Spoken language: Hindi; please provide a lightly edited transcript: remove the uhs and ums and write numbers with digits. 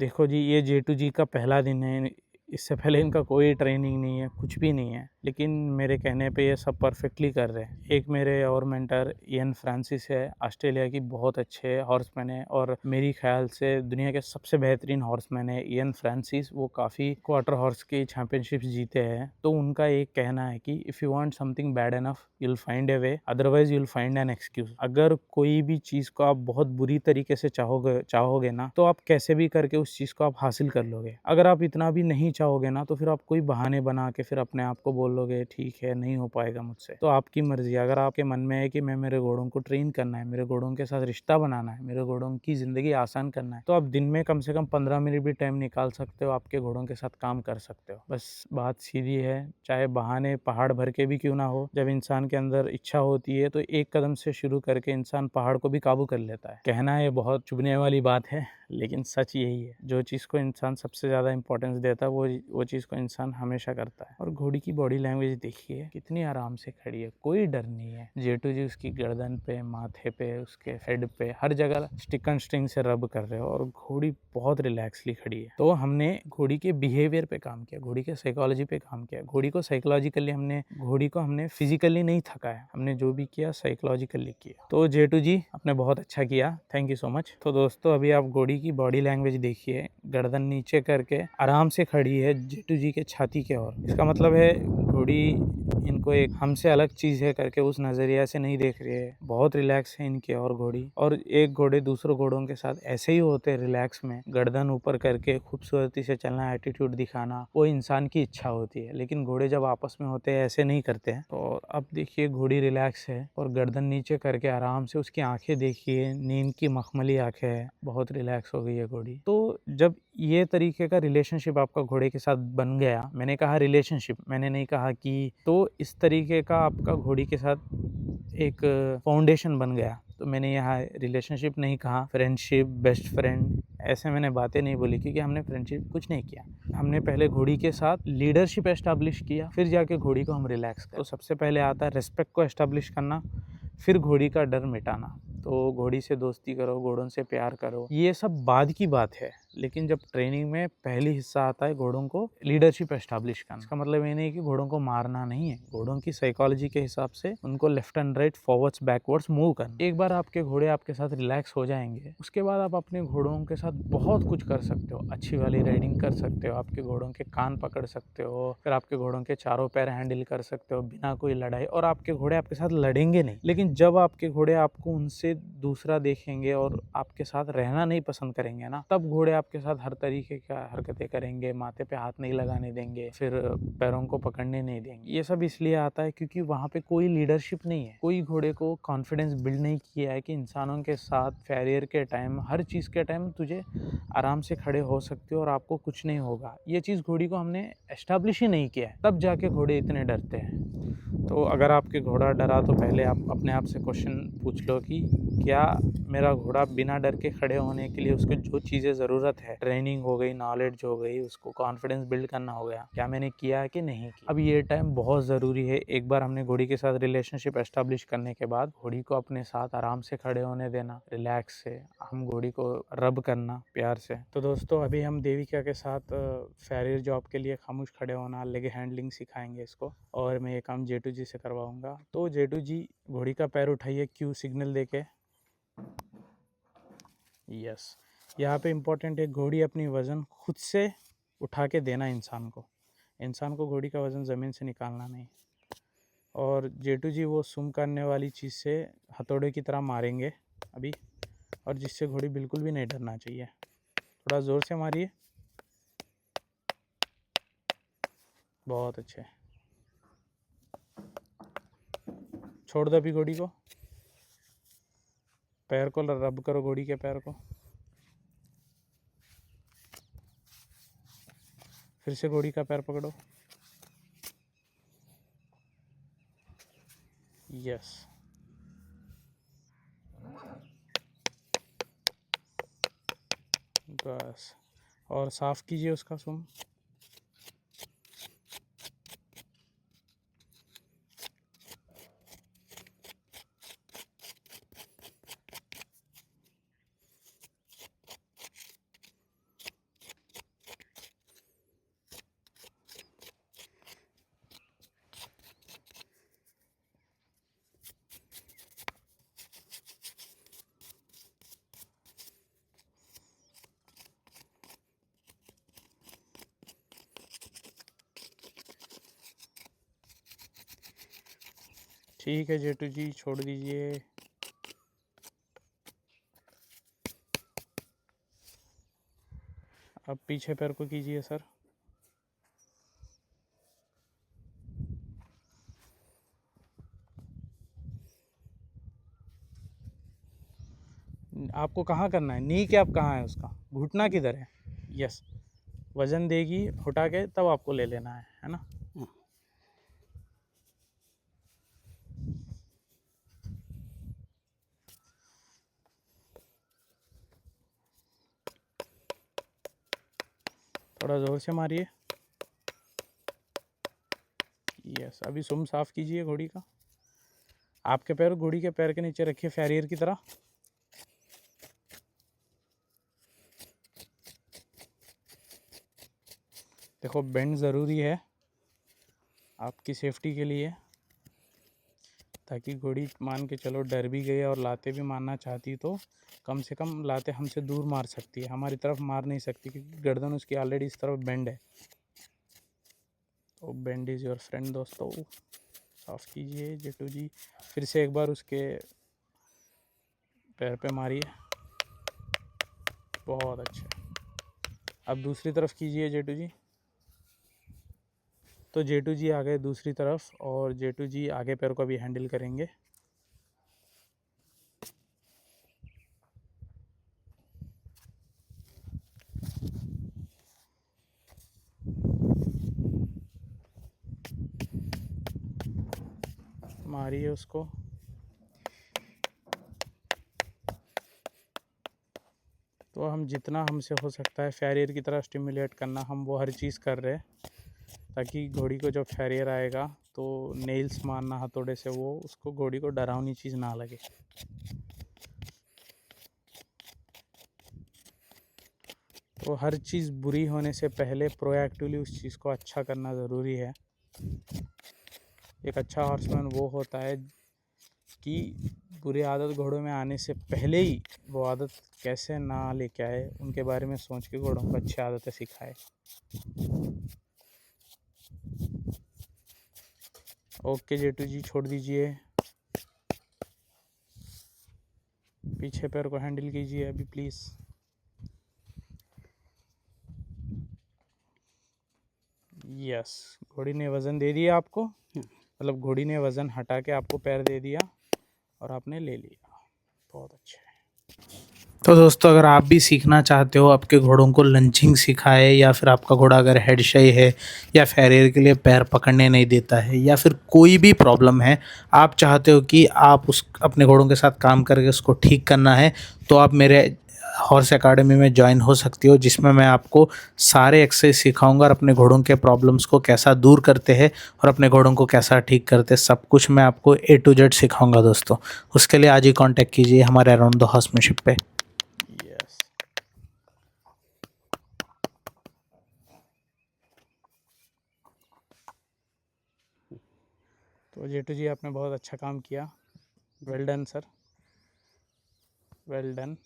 देखो जी, ये जेटू जी का पहला दिन है। इससे पहले इनका कोई ट्रेनिंग नहीं है, कुछ भी नहीं है, लेकिन मेरे कहने पे ये सब परफेक्टली कर रहे हैं। एक मेरे और मेंटर इयन फ्रांसिस है, ऑस्ट्रेलिया की बहुत अच्छे हॉर्समैन है और मेरी ख्याल से दुनिया के सबसे बेहतरीन हॉर्समैन है इयन फ्रांसिस। वो काफ़ी क्वार्टर हॉर्स की चैंपियनशिप्स जीते हैं। तो उनका एक कहना है कि if you want something bad enough you'll find A way, otherwise you'll find an excuse. अगर कोई भी चीज़ को आप बहुत बुरी तरीके से चाहोगे ना, तो आप कैसे भी करके उस चीज़ को आप हासिल कर लोगे। अगर आप इतना भी नहीं चाहोगे ना, तो फिर आप कोई बहाने बना के फिर अपने आप को बोलोगे ठीक है नहीं हो पाएगा मुझसे। तो आपकी मर्जी। अगर आपके मन में है कि मैं मेरे घोड़ों को ट्रेन करना है, मेरे घोड़ों के साथ रिश्ता बनाना है, मेरे घोड़ों की ज़िंदगी आसान करना है, तो आप दिन में कम से कम 15 मिनट भी टाइम निकाल सकते हो, आपके घोड़ों के साथ काम कर सकते हो। बस बात सीधी है। चाहे बहाने पहाड़ भर के भी क्यों ना हो, जब इंसान के अंदर इच्छा होती है तो एक कदम से शुरू करके इंसान पहाड़ को भी काबू कर लेता है। कहना ये बहुत चुभने वाली बात है, लेकिन सच यही है। जो चीज़ को इंसान सबसे ज़्यादा इंपॉर्टेंस देता है वो चीज़ को इंसान हमेशा करता है। और घोड़ी की बॉडी लैंग्वेज देखिए, कितनी आराम से खड़ी है, कोई डर नहीं है। जेटू जी उसकी गर्दन पे, माथे पे, उसके हेड पे, हर जगह स्टिक एंड स्ट्रिंग से रब कर रहे हो और घोड़ी बहुत रिलैक्सली खड़ी है। तो हमने घोड़ी के बिहेवियर पे काम किया, घोड़ी के साइकोलॉजी पे काम किया। घोड़ी को साइकोलॉजिकली हमने फिजिकली नहीं थकाया, हमने जो भी किया साइकोलॉजिकली किया। तो जेटू जी आपने बहुत अच्छा किया, थैंक यू सो मच। तो दोस्तों अभी आप घोड़ी की बॉडी लैंग्वेज देखिए, गर्दन नीचे करके आराम से खड़ी है जेटू जी के छाती के ओर। इसका मतलब है घोड़ी इनको एक हमसे अलग चीज़ है करके उस नज़रिया से नहीं देख रही है, बहुत रिलैक्स है इनके और घोड़ी। और एक घोड़े दूसरों घोड़ों के साथ ऐसे ही होते हैं रिलैक्स में, गर्दन ऊपर करके खूबसूरती से चलना, एटीट्यूड दिखाना, वो इंसान की इच्छा होती है। लेकिन घोड़े जब आपस में होते हैं ऐसे नहीं करते हैं। तो अब देखिए घोड़ी रिलैक्स है और गर्दन नीचे करके आराम से, उसकी आंखें देखिए, नींद की मखमली आंखें हैं, बहुत रिलैक्स हो गई है घोड़ी। तो जब ये तरीके का रिलेशनशिप आपका घोड़े के साथ बन गया, मैंने कहा रिलेशनशिप, मैंने नहीं कहा कि, तो इस तरीके का आपका घोड़ी के साथ एक फाउंडेशन बन गया। तो मैंने यहाँ रिलेशनशिप नहीं कहा, फ्रेंडशिप, बेस्ट फ्रेंड, ऐसे मैंने बातें नहीं बोली, क्योंकि हमने फ्रेंडशिप कुछ नहीं किया। हमने पहले घोड़ी के साथ लीडरशिप एस्टैब्लिश किया, फिर जाके घोड़ी को हम रिलैक्स कर। तो सबसे पहले आता है रिस्पेक्ट को एस्टैब्लिश करना, फिर घोड़ी का डर मिटाना। तो घोड़ी से दोस्ती करो, घोड़ों से प्यार करो, ये सब बाद की बात है। लेकिन जब ट्रेनिंग में पहली हिस्सा आता है घोड़ों को लीडरशिप एस्टैब्लिश करना। इसका मतलब ये नहीं कि घोड़ों को मारना नहीं है, घोड़ों की साइकोलॉजी के हिसाब से उनको left and right, forwards, backwards move करना। एक बार आपके घोड़े आपके साथ रिलैक्स हो जाएंगे, उसके बाद आप अपने घोड़ों के साथ बहुत कुछ कर सकते हो। अच्छी वाली राइडिंग कर सकते हो, आपके घोड़ों के कान पकड़ सकते हो, फिर आपके घोड़ों के चारों पैर हैंडल कर सकते हो बिना कोई लड़ाई। और आपके घोड़े आपके साथ लड़ेंगे नहीं, लेकिन जब आपके घोड़े आपको उनसे दूसरा देखेंगे और आपके साथ रहना नहीं पसंद करेंगे ना, तब घोड़े आपके साथ हर तरीके का हरकतें करेंगे, माथे पे हाथ नहीं लगाने देंगे, फिर पैरों को पकड़ने नहीं देंगे। ये सब इसलिए आता है क्योंकि वहाँ पे कोई लीडरशिप नहीं है, कोई घोड़े को कॉन्फिडेंस बिल्ड नहीं किया है कि इंसानों के साथ फैरियर के टाइम, हर चीज़ के टाइम तुझे आराम से खड़े हो सकते हो और आपको कुछ नहीं होगा। ये चीज़ घोड़ी को हमने एस्टैब्लिश ही नहीं किया है, तब जाके घोड़े इतने डरते हैं। तो अगर आपके घोड़ा डरा तो पहले आप अपने आप से क्वेश्चन पूछ लो कि क्या मेरा घोड़ा बिना डर के खड़े होने के लिए उसको जो चीज़ें ज़रूरत है, ट्रेनिंग हो गई, नॉलेज हो गई, उसको कॉन्फिडेंस बिल्ड करना हो गया, क्या मैंने किया कि नहीं किया। अब ये टाइम बहुत ज़रूरी है। एक बार हमने घोड़ी के साथ रिलेशनशिप एस्टैब्लिश करने के बाद घोड़ी को अपने साथ आराम से खड़े होने देना, रिलैक्स से, हम घोड़ी को रब करना प्यार से। तो दोस्तों अभी हम देविका के साथ फैरियर जॉब के लिए खामोश खड़े होना, लेग हैंडलिंग सिखाएंगे इसको, और मैं ये काम जेटू जी से करवाऊंगा। तो जेटू जी घोड़ी का पैर उठाइए, क्यू सिग्नल देके। यस, यहाँ पे इम्पोर्टेंट है, घोड़ी अपनी वज़न खुद से उठा के देना इंसान को घोड़ी का वज़न ज़मीन से निकालना नहीं। और जेटू जी वो सुम करने वाली चीज़ से हथौड़े की तरह मारेंगे अभी, और जिससे घोड़ी बिल्कुल भी नहीं डरना चाहिए। थोड़ा ज़ोर से मारिए, बहुत अच्छे। छोड़ दो अभी घोड़ी को, पैर को रब करो, घोड़ी के पैर को, फिर से घोड़ी का पैर पकड़ो। यस, बस, और साफ़ कीजिए उसका सुम। ठीक है जेटू जी, छोड़ दीजिए। अब पीछे पैर को कीजिए सर। आपको कहाँ करना है, नी कैप कहाँ है उसका, घुटना किधर है? यस, वज़न देगी उठा के तब आपको ले लेना है ना। थोड़ा ज़ोर से मारिए। यस, अभी सुम साफ़ कीजिए घोड़ी का। आपके पैर घोड़ी के पैर के नीचे रखिए फैरियर की तरह। देखो बेंड ज़रूरी है आपकी सेफ्टी के लिए, ताकि घोड़ी मान के चलो डर भी गई और लाते भी मारना चाहती तो कम से कम लाते हमसे दूर मार सकती है, हमारी तरफ मार नहीं सकती, क्योंकि गर्दन उसकी ऑलरेडी इस तरफ बेंड है। तो बेंड इज़ योर फ्रेंड दोस्तों। साफ़ कीजिए जेटू जी। फिर से एक बार उसके पैर पे मारिए। बहुत अच्छा। अब दूसरी तरफ कीजिए जेटू जी। तो जेटू जी आ गए दूसरी तरफ, और जेटू जी आगे पैर को भी हैंडल करेंगे। मारिए उसको। तो हम जितना हमसे हो सकता है फैरियर की तरह स्टिमुलेट करना, हम वो हर चीज़ कर रहे हैं, ताकि घोड़ी को जब फैरियर आएगा तो नेल्स मारना हथौड़े से, वो उसको घोड़ी को डरावनी चीज़ ना लगे। तो हर चीज़ बुरी होने से पहले प्रोएक्टिवली उस चीज़ को अच्छा करना ज़रूरी है। एक अच्छा हॉर्समैन वो होता है कि बुरी आदत घोड़ों में आने से पहले ही वो आदत कैसे ना लेके आए, उनके बारे में सोच के घोड़ों को अच्छी आदतें सिखाए। ओके जेटू जी, छोड़ दीजिए। पीछे पैर को हैंडल कीजिए अभी प्लीज़। यस, घोड़ी ने वज़न दे दिया आपको, मतलब घोड़ी ने वज़न हटा के आपको पैर दे दिया और आपने ले लिया। बहुत अच्छा है। तो दोस्तों, अगर आप भी सीखना चाहते हो आपके घोड़ों को लंचिंग सिखाए, या फिर आपका घोड़ा अगर हेड शाई है या फैरियर के लिए पैर पकड़ने नहीं देता है, या फिर कोई भी प्रॉब्लम है, आप चाहते हो कि आप उस अपने घोड़ों के साथ काम करके उसको ठीक करना है, तो आप मेरे हॉर्स एकेडमी में ज्वाइन हो सकती हो, जिसमें मैं आपको सारे एक्सरसाइज सिखाऊंगा और अपने घोड़ों के प्रॉब्लम्स को कैसा दूर करते हैं और अपने घोड़ों को कैसा ठीक करते हैं, सब कुछ मैं आपको A to Z सिखाऊंगा दोस्तों। उसके लिए आज ही कांटेक्ट कीजिए हमारे अराउंड द हॉर्समैनशिप पे। यस, तो जेटू जी आपने बहुत अच्छा काम किया। Well done sir, well done.